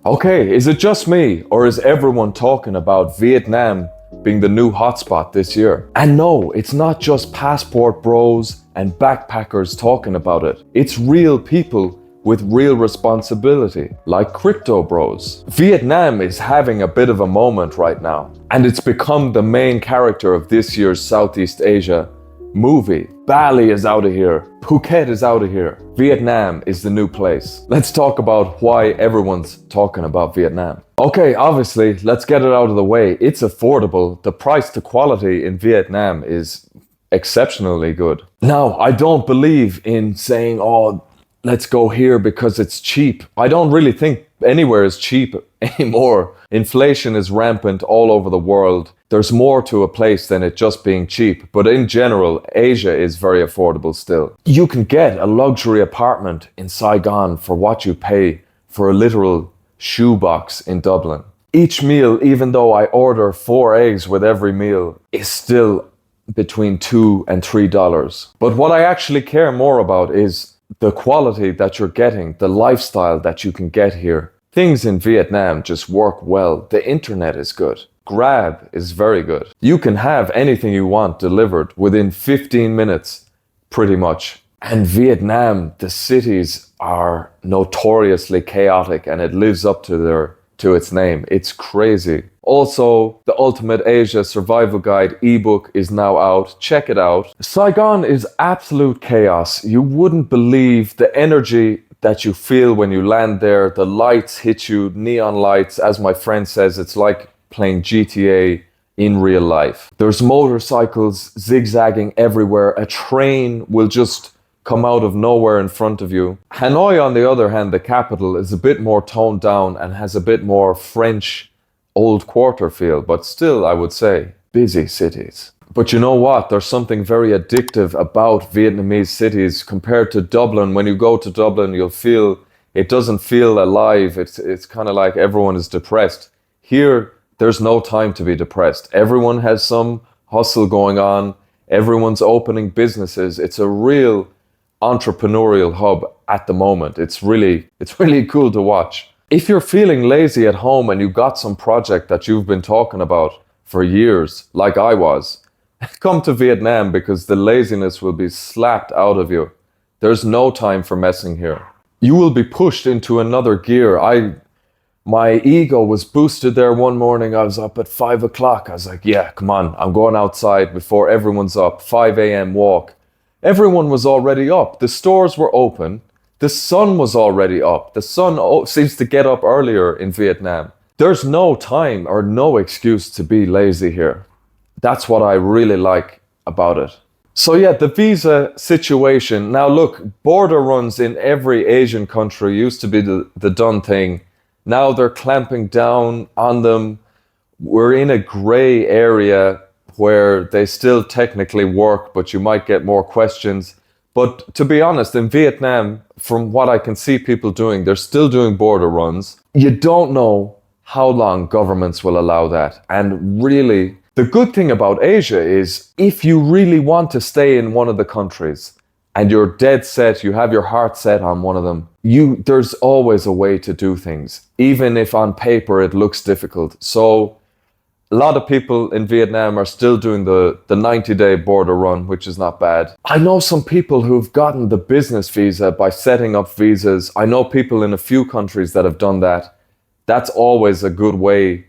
Okay, is it just me, or is everyone talking about Vietnam being the new hotspot this year? And no, it's not just passport bros and backpackers talking about it. It's real people with real responsibility, like crypto bros. Vietnam is having a bit of a moment right now, and it's become the main character of this year's Southeast Asia movie. Bali is out of here. Phuket is out of here. Vietnam is the new place. Let's talk about why everyone's talking about Vietnam. Okay, obviously, let's get it out of the way. It's affordable. The price to quality in Vietnam is exceptionally good. Now, I don't believe in saying, oh, let's go here because it's cheap. I don't really think anywhere is cheap anymore. Inflation is rampant all over the world. There's more to a place than it just being cheap. But in general, Asia is very affordable still. You can get a luxury apartment in Saigon for what you pay for a literal shoebox in Dublin. Each meal, even though I order 4 eggs with every meal, is still between $2 and $3. But what I actually care more about is the quality that you're getting, the lifestyle that you can get here. Things in Vietnam just work well. The internet is good. Grab is very good. You can have anything you want delivered within 15 minutes, pretty much. And Vietnam, the cities are notoriously chaotic and it lives up to its name. It's crazy. Also, the Ultimate Asia Survival Guide ebook is now out. Check it out. Saigon is absolute chaos. You wouldn't believe the energy that you feel when you land there. The lights hit you, neon lights. As my friend says, it's like playing GTA in real life. There's motorcycles zigzagging everywhere. A train will just come out of nowhere in front of you. Hanoi, on the other hand, the capital, is a bit more toned down and has a bit more French old quarter feel, but still, I would say, busy cities. But you know what? There's something very addictive about Vietnamese cities compared to Dublin. When you go to Dublin, you'll feel, it doesn't feel alive. It's kind of like everyone is depressed. Here, there's no time to be depressed. Everyone has some hustle going on. Everyone's opening businesses. It's a real entrepreneurial hub at the moment. It's really cool to watch. If you're feeling lazy at home and you got some project that you've been talking about for years, like I was, come to Vietnam because the laziness will be slapped out of you. There's no time for messing here. You will be pushed into another gear. My ego was boosted there one morning. I was up at 5 o'clock. I was like, yeah, come on, I'm going outside before everyone's up. 5 a.m. walk. Everyone was already up. The stores were open. The sun was already up. The sun seems to get up earlier in Vietnam. There's no time or no excuse to be lazy here. That's what I really like about it. So yeah, the visa situation. Now look, border runs in every Asian country used to be the done thing. Now they're clamping down on them. We're in a gray area where they still technically work, but you might get more questions. But to be honest, in Vietnam, from what I can see people doing, they're still doing border runs. You don't know how long governments will allow that. And really, the good thing about Asia is if you really want to stay in one of the countries and you're dead set, you have your heart set on one of them, there's always a way to do things, even if on paper it looks difficult. So a lot of people in Vietnam are still doing the 90-day border run, which is not bad. I know some people who've gotten the business visa by setting up visas. I know people in a few countries that have done that. That's always a good way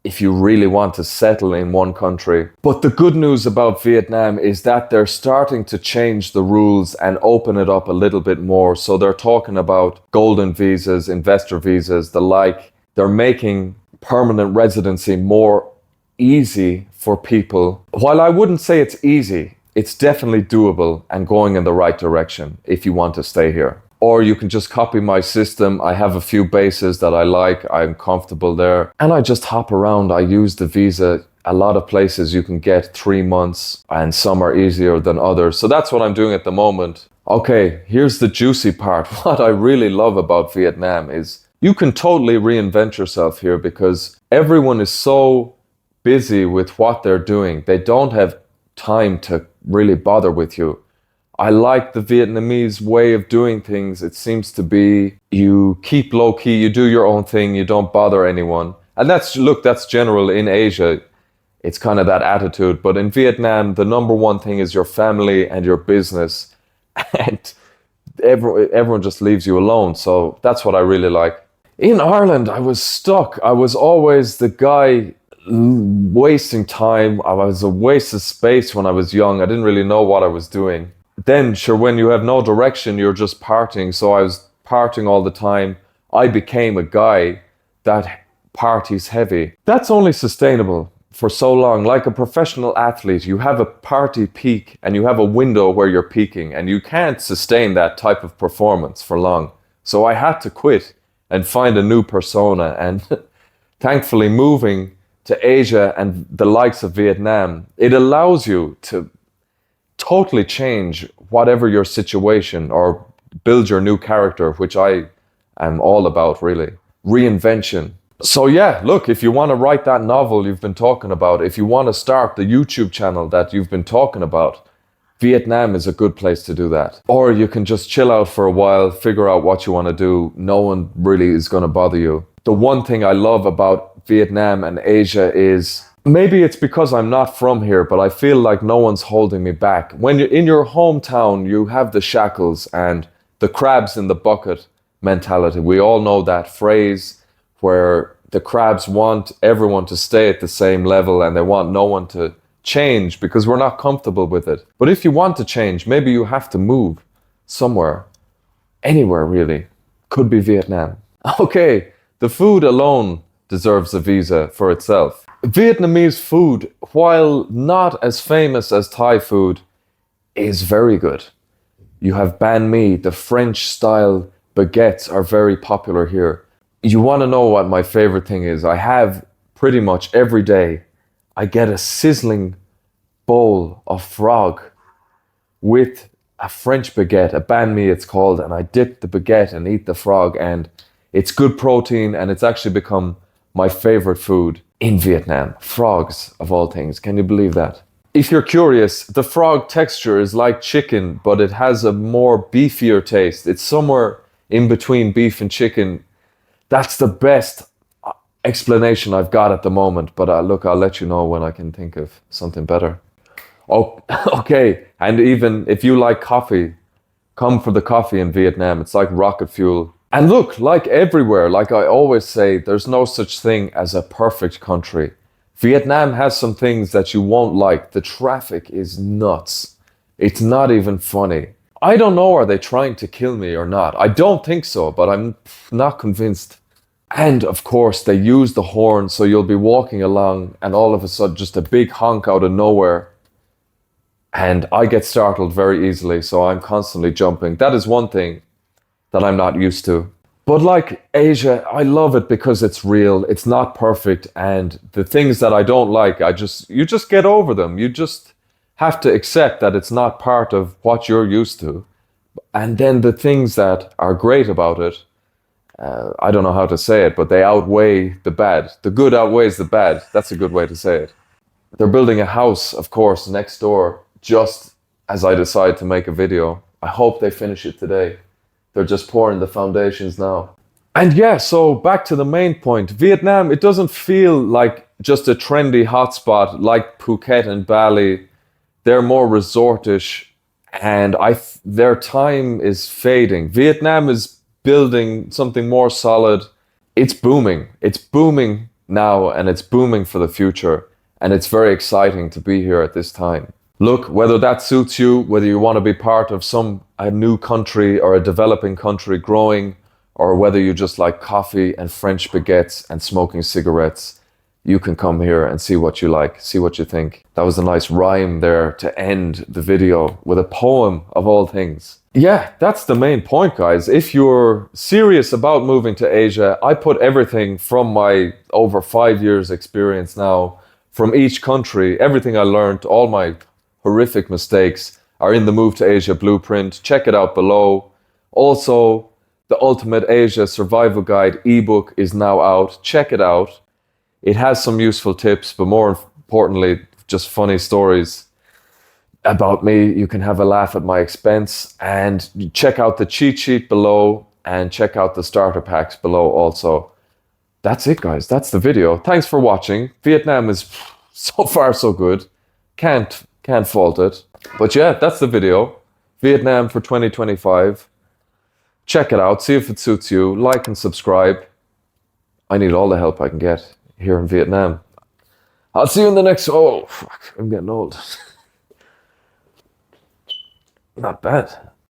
if you really want to settle in one country. But the good news about Vietnam is that they're starting to change the rules and open it up a little bit more. So they're talking about golden visas, investor visas, the like. They're making permanent residency more easy for people. While I wouldn't say it's easy, it's definitely doable and going in the right direction if you want to stay here. Or you can just copy my system. I have a few bases that I like. I'm comfortable there. And I just hop around. I use the visa. A lot of places you can get 3 months and some are easier than others. So that's what I'm doing at the moment. Okay, here's the juicy part. What I really love about Vietnam is you can totally reinvent yourself here because everyone is so busy with what they're doing. They don't have time to really bother with you. I like the Vietnamese way of doing things. It seems to be you keep low key, you do your own thing, you don't bother anyone. And that's general in Asia. It's kind of that attitude. But in Vietnam, the number one thing is your family and your business. And everyone just leaves you alone. So that's what I really like. In Ireland, I was stuck. I was always the guy wasting time. I was a waste of space when I was young. I didn't really know what I was doing. Then, sure, when you have no direction, you're just partying. So I was partying all the time. I became a guy that parties heavy. That's only sustainable for so long. Like a professional athlete, you have a party peak and you have a window where you're peaking, and you can't sustain that type of performance for long. So I had to quit and find a new persona. And thankfully, moving to Asia and the likes of Vietnam, it allows you to totally change whatever your situation, or build your new character, which I am all about, really. Reinvention. So yeah, look, if you want to write that novel you've been talking about, if you want to start the YouTube channel that you've been talking about, Vietnam is a good place to do that. Or you can just chill out for a while, figure out what you want to do. No one really is going to bother you. The one thing I love about Vietnam and Asia is, maybe it's because I'm not from here, but I feel like no one's holding me back. When you're in your hometown, you have the shackles and the crabs in the bucket mentality. We all know that phrase, where the crabs want everyone to stay at the same level and they want no one to change because we're not comfortable with it. But if you want to change, maybe you have to move somewhere, anywhere really. Could be Vietnam. Okay, the food alone deserves a visa for itself. Vietnamese food, while not as famous as Thai food, is very good. You have banh mi, the French style baguettes are very popular here. You want to know what my favorite thing is? I have pretty much every day, I get a sizzling bowl of frog with a French baguette, a banh mi it's called, and I dip the baguette and eat the frog, and it's good protein, and it's actually become my favorite food in Vietnam. Frogs, of all things. Can you believe that? If you're curious, the frog texture is like chicken, but it has a more beefier taste. It's somewhere in between beef and chicken. That's the best explanation I've got at the moment, but look, I'll let you know when I can think of something better. Oh, okay, and even if you like coffee, come for the coffee in Vietnam. It's like rocket fuel. And look, like everywhere, like I always say, there's no such thing as a perfect country. Vietnam has some things that you won't like. The traffic is nuts. It's not even funny. I don't know, are they trying to kill me or not? I don't think so, but I'm not convinced. And of course, they use the horn, so you'll be walking along and all of a sudden just a big honk out of nowhere. And I get startled very easily, so I'm constantly jumping. That is one thing that I'm not used to. But like Asia, I love it because it's real, it's not perfect, and the things that I don't like, you just get over them. You just have to accept that it's not part of what you're used to. And then the things that are great about it, I don't know how to say it, but they outweigh the bad. The good outweighs the bad. That's a good way to say it. They're building a house, of course, next door, just as I decide to make a video. I hope they finish it today. They're just pouring the foundations now. And yeah, so back to the main point. Vietnam, it doesn't feel like just a trendy hotspot like Phuket and Bali. They're more resortish, and their time is fading. Vietnam is building something more solid. It's booming. It's booming now, and it's booming for the future. And it's very exciting to be here at this time. Look, whether that suits you, whether you want to be part of a new country or a developing country growing, or whether you just like coffee and French baguettes and smoking cigarettes, you can come here and see what you like, see what you think. That was a nice rhyme there to end the video with a poem of all things. Yeah, that's the main point, guys. If you're serious about moving to Asia, I put everything from my over 5 years experience now, from each country, everything I learned, all my horrific mistakes are in the Move to Asia blueprint. Check it out below. Also, the Ultimate Asia Survival Guide ebook is now out. Check it out. It has some useful tips, but more importantly, just funny stories. about me. You can have a laugh at my expense, and check out the cheat sheet below and check out the starter packs below also. That's it, guys. That's the video. Thanks for watching. Vietnam is so far so good. Can't fault it. But yeah, that's the video. Vietnam for 2025. Check it out. See if it suits you. Like and subscribe. I need all the help I can get here in Vietnam. I'll see you in the next... Oh, fuck. I'm getting old. Not bad.